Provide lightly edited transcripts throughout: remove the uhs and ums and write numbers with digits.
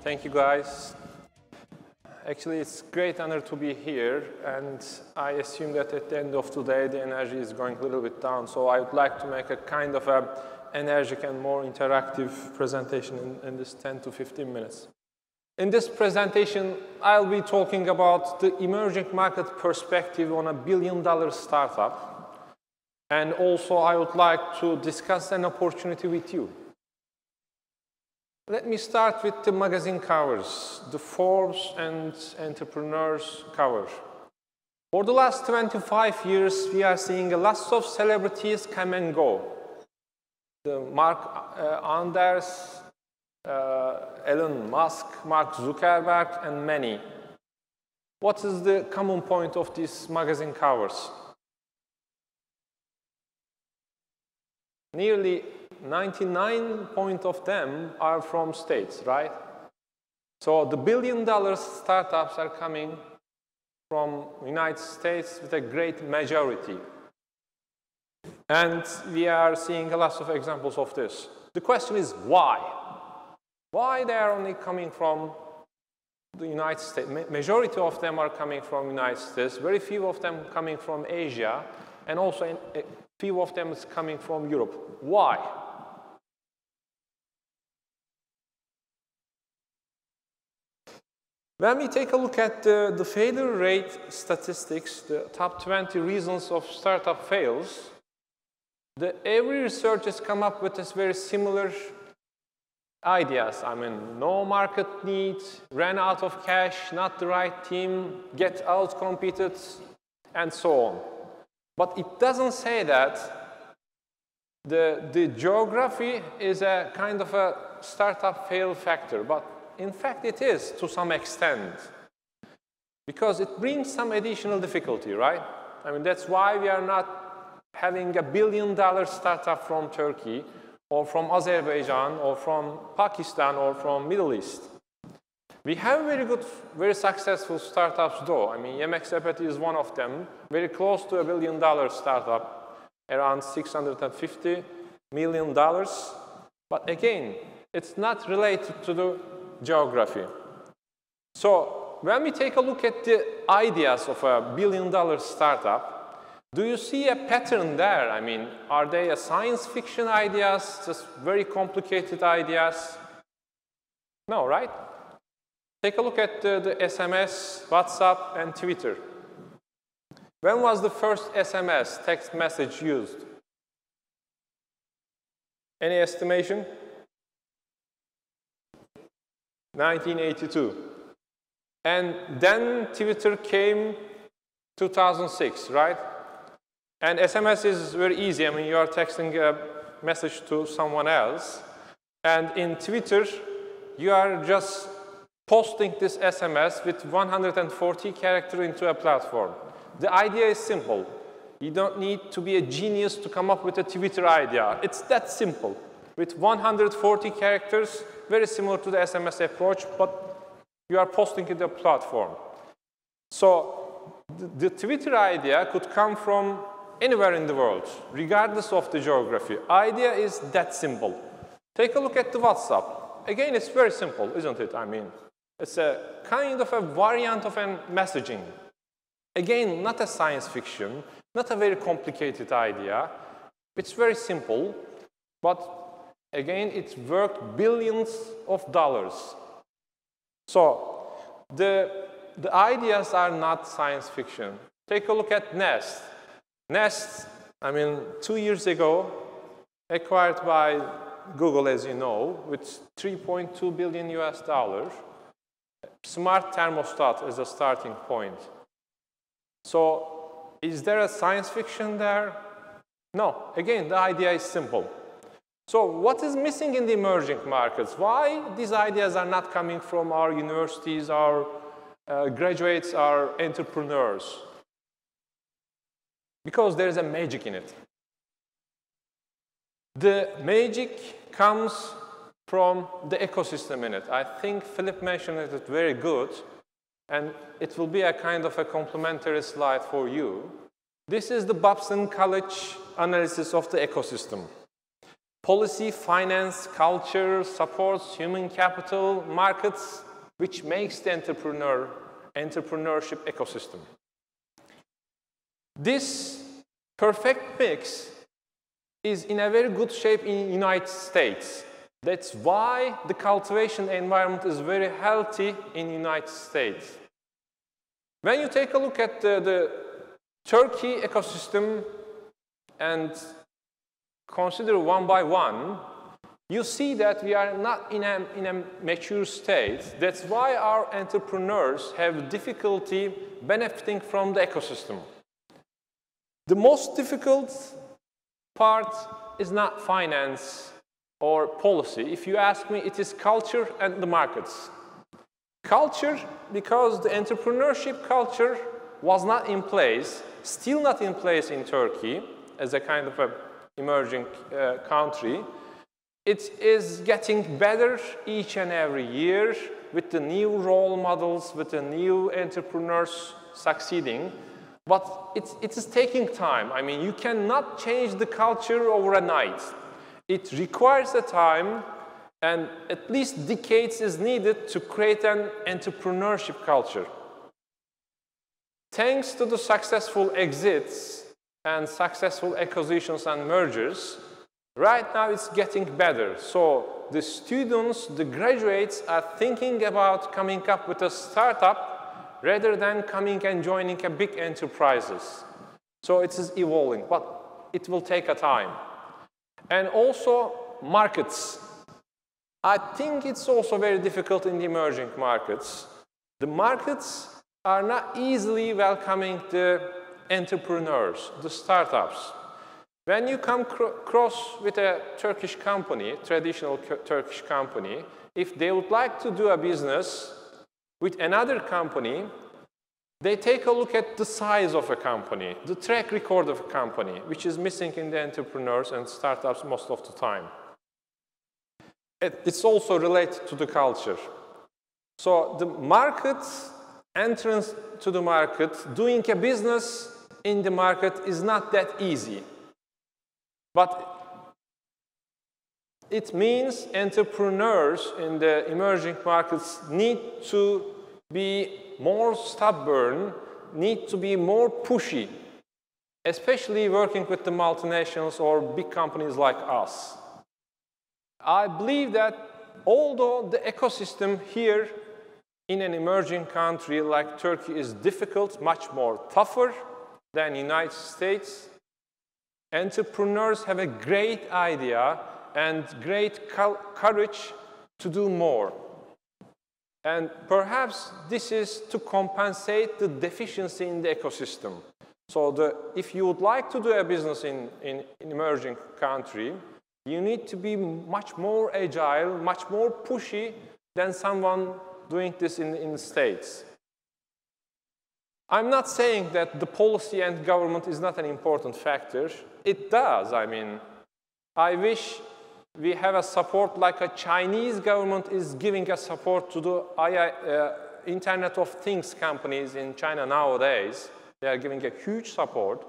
Thank you, guys. Actually, it's a great honor to be here, and I assume that at the end of today, the energy is going a little bit down, so I would like to make a kind of an energetic and more interactive presentation in this 10 to 15 minutes. In this presentation, I'll be talking about the emerging market perspective on a billion-dollar startup, and also I would like to discuss an opportunity with you. Let me start with the magazine covers, the Forbes and Entrepreneurs cover. For the last 25 years, we are seeing lots of celebrities come and go. The Anders, Elon Musk, Mark Zuckerberg, and many. What is the common point of these magazine covers? Nearly 99% of them are from states, right? So the billion-dollar startups are coming from United States with a great majority. And we are seeing lots of examples of this. The question is why? Why they are only coming from the United States? Majority of them are coming from the United States, very few of them coming from Asia, and also a few of them is coming from Europe. Why? When we take a look at the failure rate statistics, the top 20 reasons of startup fails, every research has come up with this very similar ideas. I mean, no market need, ran out of cash, not the right team, get out-competed, and so on. But it doesn't say that the geography is a kind of a startup fail factor, but in fact it is to some extent, because it brings some additional difficulty, right? I mean, that's why we are not having a billion-dollar startup from Turkey or from Azerbaijan or from Pakistan or from Middle East. We have very good, very successful startups though. I mean, Yemek Sepeti is one of them, very close to a billion-dollar startup, around $650 million. But again, it's not related to the geography. So when we take a look at the ideas of a billion-dollar startup, do you see a pattern there? I mean, are they a science fiction ideas, just very complicated ideas? No, right? Take a look at the SMS, WhatsApp, and Twitter. When was the first SMS, text message, used? Any estimation? 1982. And then Twitter came 2006, right? And SMS is very easy. I mean, you are texting a message to someone else. And in Twitter, you are just posting this SMS with 140 characters into a platform. The idea is simple. You don't need to be a genius to come up with a Twitter idea. It's that simple. With 140 characters, very similar to the SMS approach, but you are posting it to a platform. So the Twitter idea could come from anywhere in the world, regardless of the geography. Idea is that simple. Take a look at the WhatsApp. Again, it's very simple, isn't it? I mean, it's a kind of a variant of a messaging. Again, not a science fiction, not a very complicated idea. It's very simple, but again, it's worth billions of dollars. So the ideas are not science fiction. Take a look at Nest. Nest, I mean, 2 years ago, acquired by Google, as you know, with $3.2 billion US. Smart thermostat is a starting point. So is there a science fiction there? No. Again, the idea is simple. So what is missing in the emerging markets? Why these ideas are not coming from our universities, our graduates, our entrepreneurs? Because there is a magic in it. The magic comes from the ecosystem in it. I think Philip mentioned it very good, and it will be a kind of a complementary slide for you. This is the Babson College analysis of the ecosystem. policy, finance, culture, supports human capital, markets, which makes the entrepreneurship ecosystem. This perfect mix is in a very good shape in the United States. That's why the cultivation environment is very healthy in the United States. When you take a look at the Turkey ecosystem and consider one by one, you see that we are not in a mature state. That's why our entrepreneurs have difficulty benefiting from the ecosystem. The most difficult part is not finance or policy. If you ask me, it is culture and the markets. Culture, because the entrepreneurship culture was not in place, still not in place in Turkey as a kind of an emerging country. It is getting better each and every year with the new role models, with the new entrepreneurs succeeding. But it is taking time. I mean, you cannot change the culture overnight. It requires a time, and at least decades is needed to create an entrepreneurship culture. Thanks to the successful exits and successful acquisitions and mergers, right now it's getting better. So the students, the graduates are thinking about coming up with a startup rather than coming and joining a big enterprises. So it is evolving, but it will take a time. And also markets. I think it's also very difficult in the emerging markets. The markets are not easily welcoming the entrepreneurs, the startups. When you come across with a Turkish company, traditional Turkish company, if they would like to do a business with another company, they take a look at the size of a company, the track record of a company, which is missing in the entrepreneurs and startups most of the time. It's also related to the culture. So the market, entrance to the market, doing a business in the market is not that easy. But it means entrepreneurs in the emerging markets need to be more stubborn, need to be more pushy, especially working with the multinationals or big companies like us. I believe that although the ecosystem here in an emerging country like Turkey is difficult, much more tougher than the United States, entrepreneurs have a great idea and great courage to do more. And perhaps this is to compensate the deficiency in the ecosystem. So if you would like to do a business in an emerging country, you need to be much more agile, much more pushy than someone doing this in the States. I'm not saying that the policy and government is not an important factor. It does. I mean, I wish we have a support like a Chinese government is giving a support to the Internet of Things companies in China nowadays. They are giving a huge support.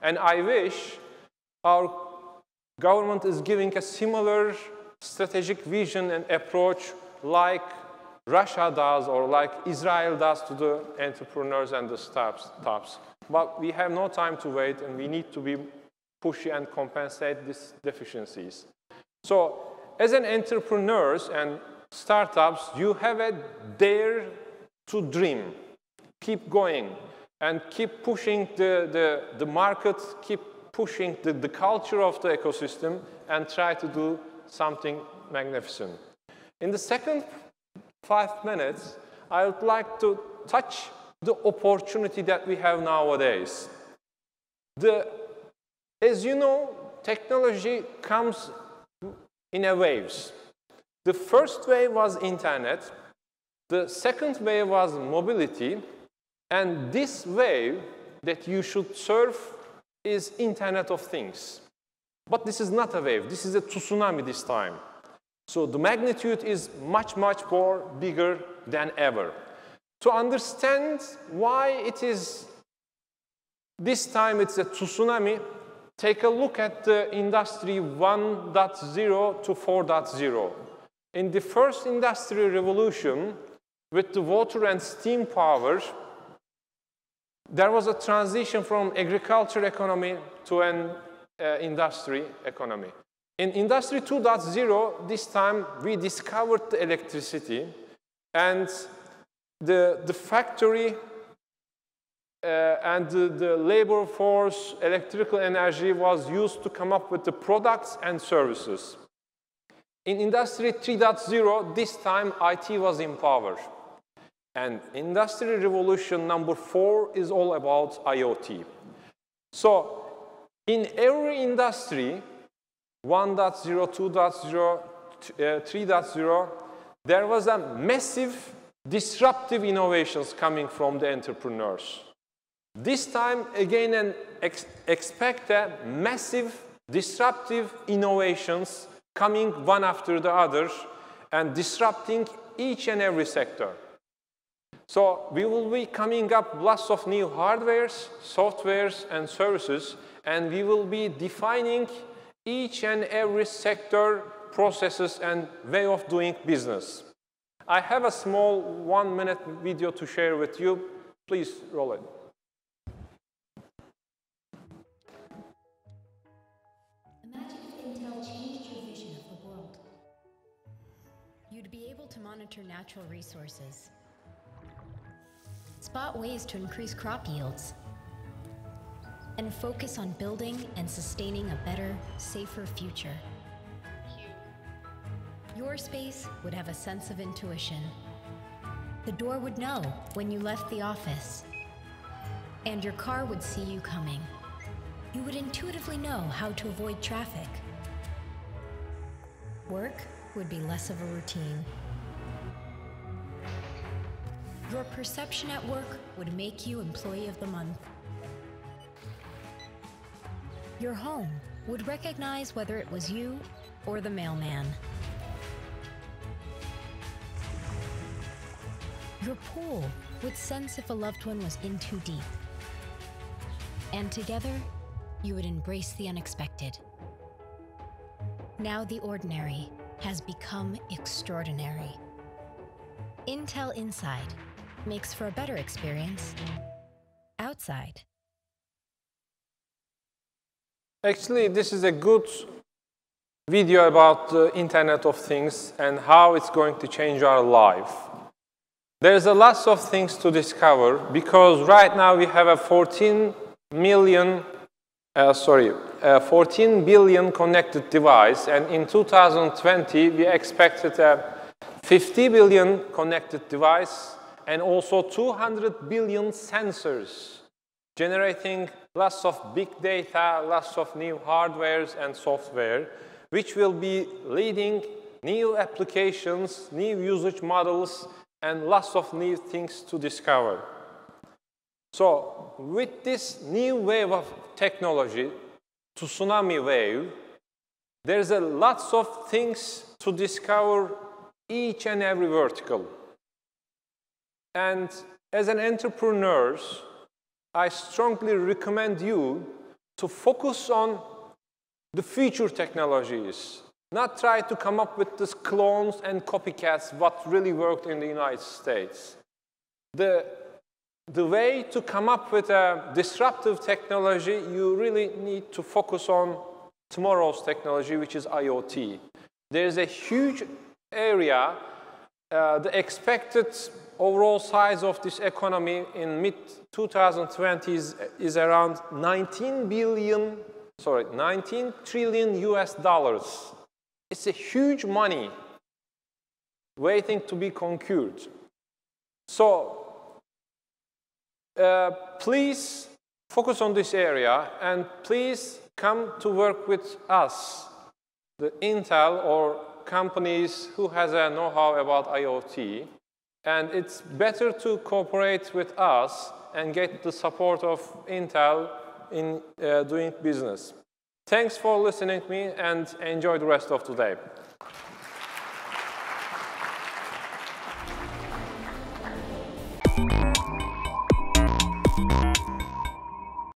And I wish our government is giving a similar strategic vision and approach like Russia does or like Israel does to the entrepreneurs and the startups. But we have no time to wait, and we need to be pushy and compensate these deficiencies. So as an entrepreneurs and startups, you have a dare to dream. Keep going and keep pushing the market, keep pushing the culture of the ecosystem, and try to do something magnificent. In the second 5 minutes, I would like to touch the opportunity that we have nowadays. As you know, technology comes in waves. The first wave was internet, the second wave was mobility, and this wave that you should surf is Internet of Things. But this is not a wave, this is a tsunami this time. So the magnitude is much, much more bigger than ever. To understand why it is this time it's a tsunami, take a look at the industry 1.0 to 4.0. In the first industrial revolution, with the water and steam power, there was a transition from agriculture economy to an industry economy. In Industry 2.0, this time we discovered the electricity, and the factory and the labor force, electrical energy was used to come up with the products and services. In Industry 3.0, this time IT was in power. And Industrial Revolution number 4 is all about IoT. So in every industry, 1.0, 2.0, 3.0, there was a massive disruptive innovations coming from the entrepreneurs. This time, again, expect a massive disruptive innovations coming one after the other and disrupting each and every sector. So we will be coming up lots of new hardwares, softwares, and services, and we will be defining each and every sector, processes, and way of doing business. I have a small 1-minute video to share with you. Please roll it. Imagine if Intel changed your vision of the world. You'd be able to monitor natural resources, spot ways to increase crop yields, and focus on building and sustaining a better, safer future. Your space would have a sense of intuition. The door would know when you left the office, and your car would see you coming. You would intuitively know how to avoid traffic. Work would be less of a routine. Your perception at work would make you Employee of the Month. Your home would recognize whether it was you or the mailman. Your pool would sense if a loved one was in too deep. And together, you would embrace the unexpected. Now the ordinary has become extraordinary. Intel Inside makes for a better experience outside. Actually, this is a good video about the Internet of Things and how it's going to change our life. There's a lot of things to discover because right now we have a 14 billion connected device, and in 2020 we expected a 50 billion connected device and also 200 billion sensors, generating lots of big data, lots of new hardwares and software, which will be leading new applications, new usage models, and lots of new things to discover. So with this new wave of technology, Tsunami wave, there's a lots of things to discover each and every vertical. And as an entrepreneur, I strongly recommend you to focus on the future technologies, not try to come up with these clones and copycats, what really worked in the United States. The way to come up with a disruptive technology, you really need to focus on tomorrow's technology, which is IoT. There's a huge area. The expected overall size of this economy in mid-2020s is around 19 trillion US dollars. It's a huge money waiting to be conquered. So please focus on this area and please come to work with us, the Intel or companies who has a know-how about IoT. And it's better to cooperate with us and get the support of Intel in doing business. Thanks for listening to me and enjoy the rest of the day.